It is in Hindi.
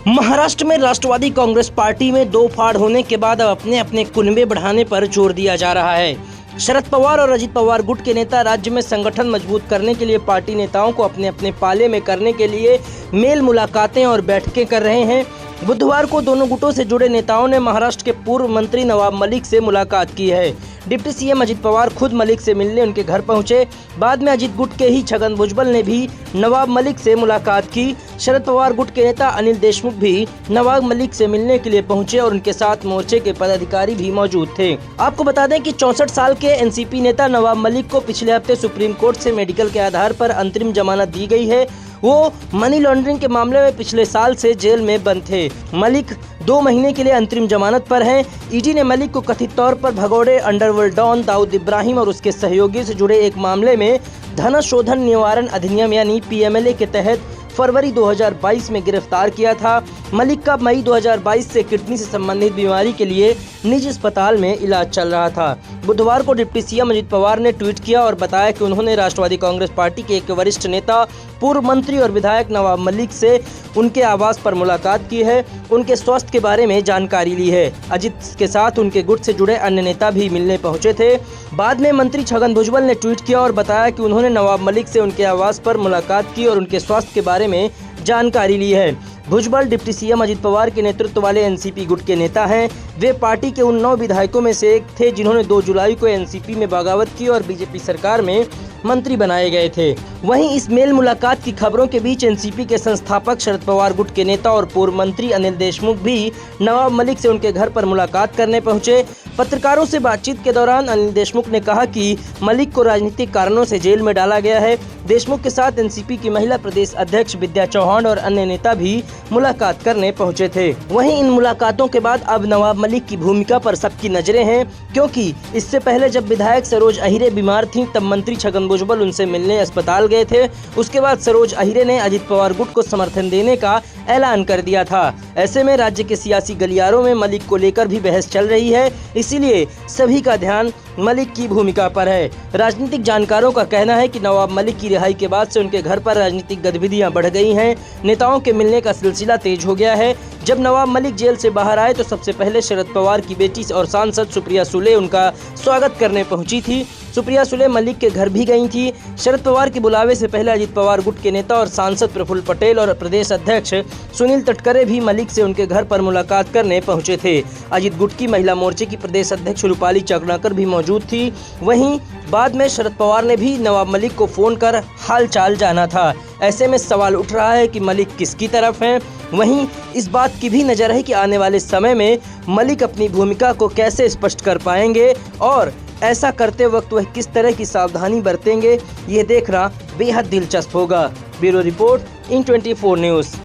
महाराष्ट्र में राष्ट्रवादी कांग्रेस पार्टी में दो फाड़ होने के बाद अब अपने अपने कुनबे बढ़ाने पर जोर दिया जा रहा है। शरद पवार और अजित पवार गुट के नेता राज्य में संगठन मजबूत करने के लिए पार्टी नेताओं को अपने अपने पाले में करने के लिए मेल मुलाकातें और बैठकें कर रहे हैं। बुधवार को दोनों गुटों से जुड़े नेताओं ने महाराष्ट्र के पूर्व मंत्री नवाब मलिक से मुलाकात की है। डिप्टी सीएम अजित पवार खुद मलिक से मिलने उनके घर पहुंचे। बाद में अजित गुट के ही छगन भुजबल ने भी नवाब मलिक से मुलाकात की। शरद पवार गुट के नेता अनिल देशमुख भी नवाब मलिक से मिलने के लिए पहुंचे और उनके साथ मोर्चे के पदाधिकारी भी मौजूद थे। आपको बता दें कि 64 साल के एनसीपी नेता नवाब मलिक को पिछले हफ्ते सुप्रीम कोर्ट से मेडिकल के आधार पर अंतरिम जमानत दी गई है। वो मनी लॉन्ड्रिंग के मामले में पिछले साल से जेल में बंद थे। मलिक 2 महीने के लिए अंतरिम जमानत पर हैं। ईडी ने मलिक को कथित तौर पर भगोड़े अंडरवर्ल्ड डॉन दाऊद इब्राहिम और उसके सहयोगी से जुड़े एक मामले में धन शोधन निवारण अधिनियम यानी पीएमएलए के तहत फरवरी 2022 में गिरफ्तार किया था। मलिक का मई 2022 से किडनी से संबंधित बीमारी के लिए निजी अस्पताल में इलाज चल रहा था। बुधवार को डिप्टी सीएम अजित पवार ने ट्वीट किया और बताया कि उन्होंने राष्ट्रवादी कांग्रेस पार्टी के एक वरिष्ठ नेता, पूर्व मंत्री और विधायक नवाब मलिक से उनके आवास पर मुलाकात की है, उनके स्वास्थ्य के बारे में जानकारी ली है। अजित के साथ उनके गुट से जुड़े अन्य नेता भी मिलने पहुंचे थे। बाद में मंत्री छगन भुजबल ने ट्वीट किया और बताया कि उन्होंने नवाब मलिक से उनके आवास पर मुलाकात की और उनके स्वास्थ्य के बारे में जानकारी ली है। भुजबल डिप्टी सीएम अजित पवार के नेतृत्व वाले एनसीपी गुट के नेता हैं। वे पार्टी के उन 9 विधायकों में से एक थे जिन्होंने 2 जुलाई को एनसीपी में बगावत की और बीजेपी सरकार में मंत्री बनाए गए थे। वहीं इस मेल मुलाकात की खबरों के बीच एनसीपी के संस्थापक शरद पवार गुट के नेता और पूर्व मंत्री अनिल देशमुख भी नवाब मलिक से उनके घर पर मुलाकात करने पहुंचे। पत्रकारों से बातचीत के दौरान अनिल देशमुख ने कहा कि मलिक को राजनीतिक कारणों से जेल में डाला गया है। देशमुख के साथ एनसीपी की महिला प्रदेश अध्यक्ष विद्या चौहान और अन्य नेता भी मुलाकात करने पहुंचे थे। वहीं इन मुलाकातों के बाद अब नवाब मलिक की भूमिका पर सबकी नजरें हैं, क्योंकि इससे पहले जब विधायक सरोज अहिरे बीमार थीं तब मंत्री छगन भुजबल उनसे मिलने अस्पताल गए थे। उसके बाद सरोज अहिरे ने अजित पवार गुट को समर्थन देने का ऐलान कर दिया था। ऐसे में राज्य के सियासी गलियारों में मलिक को लेकर भी बहस चल रही है, इसीलिए सभी का ध्यान मलिक की भूमिका पर है। राजनीतिक जानकारों का कहना है कि नवाब मलिक की रिहाई के बाद से उनके घर पर राजनीतिक गतिविधियां बढ़ गई हैं। नेताओं के मिलने का सिलसिला तेज हो गया है। जब नवाब मलिक जेल से बाहर आए तो सबसे पहले शरद पवार की बेटी और सांसद सुप्रिया सुले उनका स्वागत करने पहुंची थी। सुप्रिया सुले मलिक के घर भी गई थी। शरद पवार के बुलावे से पहले अजित पवार गुट के नेता और सांसद प्रफुल्ल पटेल और प्रदेश अध्यक्ष सुनील तटकरे भी मलिक से उनके घर पर मुलाकात करने पहुंचे थे। अजित गुट की महिला मोर्चे की प्रदेश अध्यक्ष रूपाली चकनाकर भी मौजूद थी। वहीं बाद में शरद पवार ने भी नवाब मलिक को फोन कर हालचाल जाना था। ऐसे में सवाल उठ रहा है कि मलिक किसकी तरफ हैं। वहीं इस बात की भी नजर है कि आने वाले समय में मलिक अपनी भूमिका को कैसे स्पष्ट कर पाएंगे और ऐसा करते वक्त वह किस तरह की सावधानी बरतेंगे, ये देखना बेहद दिलचस्प होगा। ब्यूरो रिपोर्ट इन 24 न्यूज़।